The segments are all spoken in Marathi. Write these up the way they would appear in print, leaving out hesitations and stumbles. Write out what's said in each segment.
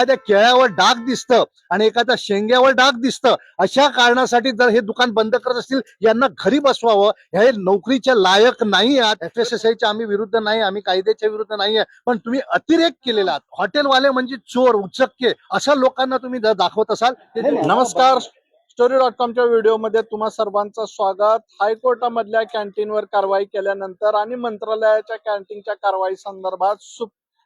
एखाद्या केळ्यावर डाग दिसतं आणि एखाद्या शेंग्यावर डाग दिसतं, अशा कारणासाठी जर हे दुकान बंद करत असतील, यांना घरी बसवावं. हे नोकरीच्या लायक नाही आहात. FSSAIच्या आम्ही विरुद्ध नाही, आम्ही कायद्याच्या विरुद्ध नाहीये, पण तुम्ही अतिरेक केलेला आहात. हॉटेलवाले म्हणजे चोर उचक्के असं लोकांना तुम्ही जर दाखवत असाल. नमस्कार, story.com व्हिडिओमध्ये तुम्हा सर्वांचं स्वागत. हायकोर्टामधल्या कॅन्टीनवर कारवाई केल्यानंतर आणि मंत्रालयाच्या कॅन्टीनच्या कारवाई संदर्भात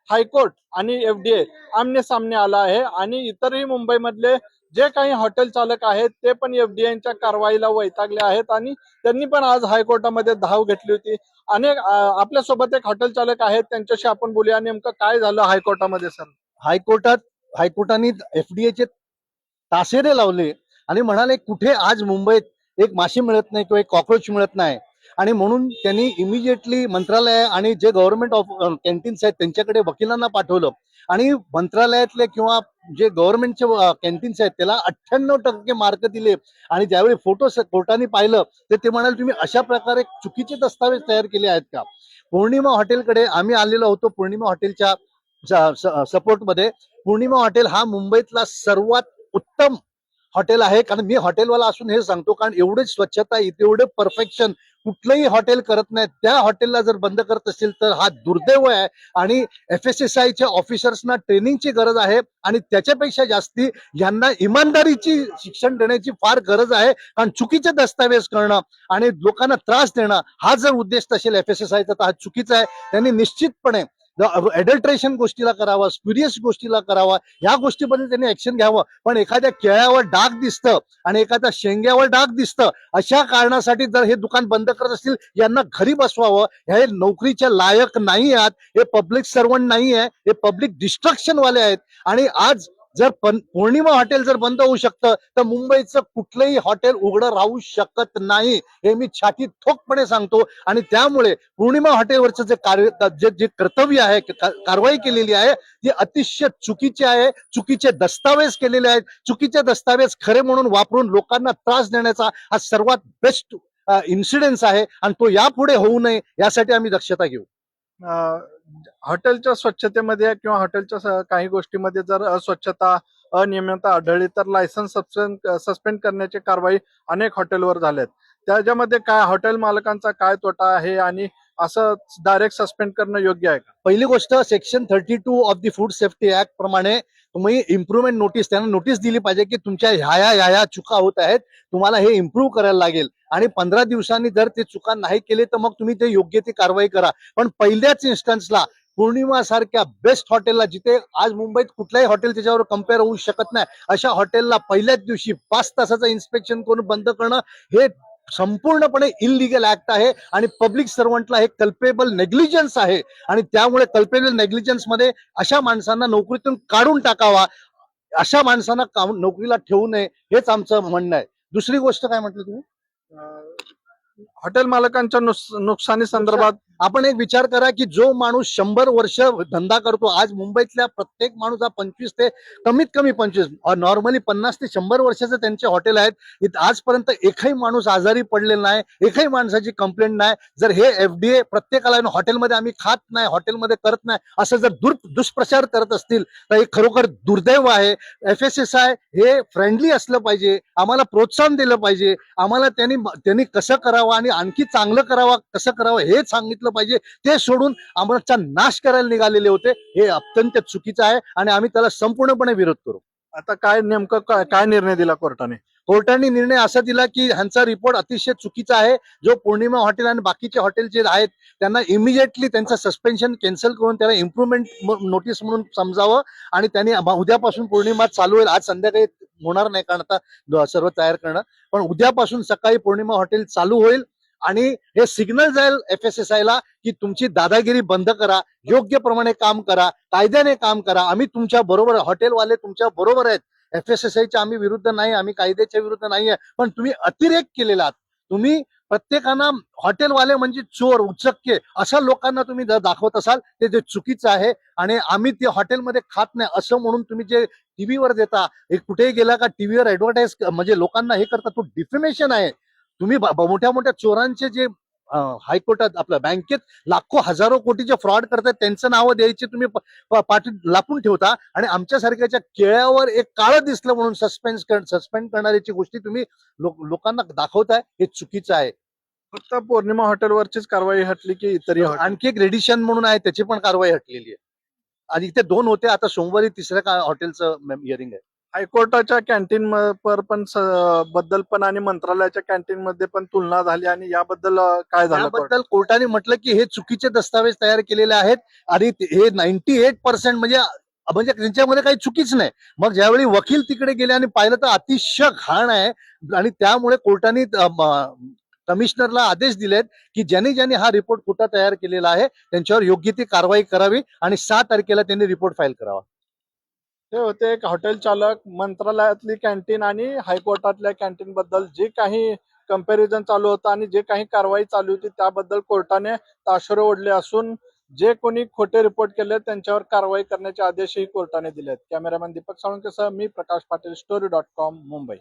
हायकोर्ट आणि FDA आमने सामने आला आहे आणि इतरही मुंबईमधले जे काही हॉटेल चालक आहेत ते पण FDAच्या कारवाईला वैतागले आहेत आणि त्यांनी पण आज हायकोर्टामध्ये धाव घेतली होती. अनेक आपल्यासोबत एक हॉटेल चालक आहेत, त्यांच्याशी आपण बोलूया. नेमकं काय झालं हायकोर्टामध्ये सर? हायकोर्टाने FDAचे तासेरे लावले आणि म्हणाले कुठे आज मुंबईत एक माशी मिळत नाही किंवा एक कॉक्रोच मिळत नाही, आणि म्हणून त्यांनी इमिजिएटली मंत्रालय आणि जे गव्हर्नमेंट ऑफ कॅन्टीन्स आहेत त्यांच्याकडे वकिलांना पाठवलं आणि मंत्रालयातले किंवा जे गव्हर्नमेंटचे कॅन्टीन्स आहेत त्याला 98% मार्क दिले. आणि ज्यावेळी फोटो कोर्टाने पाहिलं तर ते म्हणाले तुम्ही अशा प्रकारे चुकीचे दस्तावेज तयार केले आहेत का. पौर्णिमा हॉटेलकडे आम्ही आलेलो होतो. पौर्णिमा हॉटेलच्या सपोर्टमध्ये. पौर्णिमा हॉटेल हा मुंबईतला सर्वात उत्तम हॉटेल आहे. कारण मी हॉटेलवाला असून हे सांगतो, कारण एवढी स्वच्छता, एवढे परफेक्शन कुठलंही हॉटेल करत नाही. त्या हॉटेलला जर बंद करत असतील तर हा दुर्दैव आहे. आणि FSSAIच्या ऑफिसर्सना ट्रेनिंगची गरज आहे आणि त्याच्यापेक्षा जास्ती यांना इमानदारीची शिक्षण देण्याची फार गरज आहे. कारण चुकीचे दस्तावेज करणं आणि लोकांना त्रास देणं हा जर उद्देश असेल FSSAIचा तर हा चुकीचा आहे. त्यांनी निश्चितपणे एडल्ट्रेशन गोष्टीला करावा, स्प्युरियस गोष्टीला करावा, या गोष्टीबद्दल त्यांनी ऍक्शन घ्यावं. पण एखाद्या केळ्यावर डाग दिसतं आणि एखाद्या शेंग्यावर डाग दिसतं, अशा कारणासाठी जर हे दुकान बंद करत असतील, यांना घरी बसवावं. हे नोकरीच्या लायक नाही आहात. हे पब्लिक सर्वंट नाही आहे, हे पब्लिक डिस्ट्रक्शन वाले आहेत. आणि आज जर पौर्णिमा हॉटेल जर बंद होऊ शकतं तर मुंबईचं कुठलंही हॉटेल उघडं राहू शकत नाही, हे मी छाती ठोकपणे सांगतो. आणि त्यामुळे पौर्णिमा हॉटेलवरचं जे कर्तव्य आहे, कारवाई केलेली आहे ती अतिशय चुकीची आहे. चुकीचे दस्तावेज केलेले आहेत. चुकीचे दस्तावेज खरे म्हणून वापरून लोकांना त्रास देण्याचा हा सर्वात बेस्ट इन्सिडेन्स आहे आणि तो यापुढे होऊ नये यासाठी आम्ही दक्षता घेऊ. हॉटेलच्या स्वच्छतेमध्ये किंवा हॉटेलच्या काही गोष्टीमध्ये जर अस्वच्छता, अनियमितता आढळली तर लायसन्स सस्पेंड करण्याची कारवाई अनेक हॉटेलवर झाल्यात. त्याच्यामध्ये काय हॉटेल मालकांचा काय तोटा आहे आणि असं डायरेक्ट सस्पेंड करणं योग्य आहे का? पहिली गोष्ट, section 32 of the food safety act प्रमाणे तुम्ही इम्प्रुव्हमेंट नोटीस, त्यांना नोटीस दिली पाहिजे की तुमच्या ह्या चुका होत आहेत, तुम्हाला हे इम्प्रूव्ह करायला लागेल. आणि 15 दिवसांनी जर ते चुका नाही केले तर मग तुम्ही ते योग्य ती कारवाई करा. पण पहिल्याच इन्स्टन्सला पौर्णिमा सारख्या बेस्ट हॉटेलला, जिथे आज मुंबईत कुठल्याही हॉटेल त्याच्यावर कम्पेअर होऊ शकत नाही, अशा हॉटेलला पहिल्याच दिवशी 5 तासाचं इन्स्पेक्शन करून बंद करणं हे संपूर्णपणे इलिगल ऍक्ट आहे. आणि पब्लिक सर्वंटला हे कल्पेबल नेग्लिजन्स आहे. आणि त्यामुळे कल्पेबल नेग्लिजन्स मध्ये अशा माणसांना नोकरीतून काढून टाकावा, अशा माणसांना नोकरीला ठेवू नये, हेच आमचं म्हणणं आहे. दुसरी गोष्ट काय म्हटलं तुम्ही? हॉटेल मालकांच्या नुकसानी संदर्भात आपण एक विचार करा की जो माणूस 100 वर्ष धंदा करतो, आज मुंबईतल्या प्रत्येक माणूस हा 25 ते कमीत कमी 25, नॉर्मली 50 ते 100 वर्षाचे त्यांचे हॉटेल आहेत. आजपर्यंत एकही माणूस आजारी पडलेला नाही, एकही माणसाची कंप्लेंट नाही. जर हे FDA प्रत्येकाला हॉटेलमध्ये आम्ही खात नाही, हॉटेलमध्ये करत नाही, असं जर दुष्प्रचार करत असतील तर हे खरोखर दुर्दैव आहे. FSSAI हे फ्रेंडली असलं पाहिजे, आम्हाला प्रोत्साहन दिलं पाहिजे, आम्हाला त्यांनी कसं करावं आणि आणखी चांगलं करावं, कसं करावं हे सांगितलं पाहिजे. ते सोडून आमचा नाश करायला निघालेले होते, हे अत्यंत चुकीचं आहे आणि आम्ही त्याला संपूर्णपणे विरोध करू. आता काय नेमकं काय निर्णय दिला कोर्टाने? कोर्टाने निर्णय असा दिला की ह्यांचा रिपोर्ट अतिशय चुकीचा आहे. जो पौर्णिमा हॉटेल आणि बाकीचे हॉटेल जे आहेत त्यांना इमिजिएटली त्यांचं सस्पेन्शन कॅन्सल करून त्याला इम्प्रुव्हमेंट नोटीस म्हणून समजावं. आणि त्यांनी उद्यापासून पौर्णिमा चालू होईल. आज संध्याकाळी होणार नाही कारण आता सर्व तयार करणं, पण उद्यापासून सकाळी पौर्णिमा हॉटेल चालू होईल. आणि हे सिग्नल जाईल FSSAIला की तुमची दादागिरी बंद करा, योग्य प्रमाणे काम करा, कायद्याने काम करा. आम्ही तुमच्या बरोबर, हॉटेलवाले तुमच्या बरोबर आहेत. FSSAIच्या आम्ही विरुद्ध नाही, आम्ही कायद्याच्या विरुद्ध नाहीये, पण तुम्ही अतिरेक केलेला आहात. तुम्ही प्रत्येकांना हॉटेलवाले म्हणजे चोर उचक्के असं लोकांना तुम्ही जर दाखवत असाल ते जे चुकीचं आहे. आणि आम्ही ते हॉटेलमध्ये खात नाही असं म्हणून तुम्ही जे टीव्हीवर देता, हे कुठेही गेला का टीव्हीवर ऍडव्हर्टाईज म्हणजे लोकांना हे करता, तो डिफेमेशन आहे. तुम्ही मोठ्या मोठ्या चोरांचे जे हायकोर्टात आपल्या बँकेत लाखो हजारो कोटीचे फ्रॉड करतात, त्यांचं नावं द्यायची तुम्ही पाठी लापून ठेवता आणि आमच्यासारख्याच्या केळ्यावर एक काळं दिसलं म्हणून सस्पेंड करण्याची गोष्टी तुम्ही लोकांना दाखवताय, हे चुकीचं आहे. फक्त पौर्णिमा हॉटेलवरचीच कारवाई हटली की इतरही हॉटेल? आणखी एक रेडिशन म्हणून आहे, त्याची पण कारवाई हटलेली आहे. आणि इथे 2 होते, आता सोमवारी तिसऱ्या हॉटेलचं हिअरिंग आहे. हायकोर्टाच्या कॅन्टीन बद्दल पण आणि मंत्रालयाच्या कॅन्टीन मध्ये पण तुलना झाली आणि याबद्दल काय झालं? त्याबद्दल कोर्टाने म्हटलं की हे चुकीचे दस्तावेज तयार केलेले आहेत आणि हे 98% म्हणजे त्यांच्यामध्ये काही चुकीच नाही. मग ज्यावेळी वकील तिकडे गेले आणि पाहिलं तर अतिशय घाण आहे आणि त्यामुळे कोर्टाने कमिशनरला आदेश दिलेत की ज्यांनी हा रिपोर्ट खोटा तयार केलेला आहे त्यांच्यावर योग्य ती कारवाई करावी आणि 6 तारखेला त्यांनी रिपोर्ट फाईल करावा. ते होते एक हॉटेल चालक. मंत्रालयातली कॅन्टीन आणि हायकोर्टातल्या कॅन्टीन बद्दल जे काही कंपॅरिझन चालू होतं आणि जे काही कारवाई चालू होती त्याबद्दल कोर्टाने ताशेरे ओढले असून जे कोणी खोटे रिपोर्ट केले त्यांच्यावर कारवाई करण्याचे आदेशही कोर्टाने दिलेत. कॅमेरामॅन दीपक साळुंकेसह मी प्रकाश पाटील, story.com, मुंबई.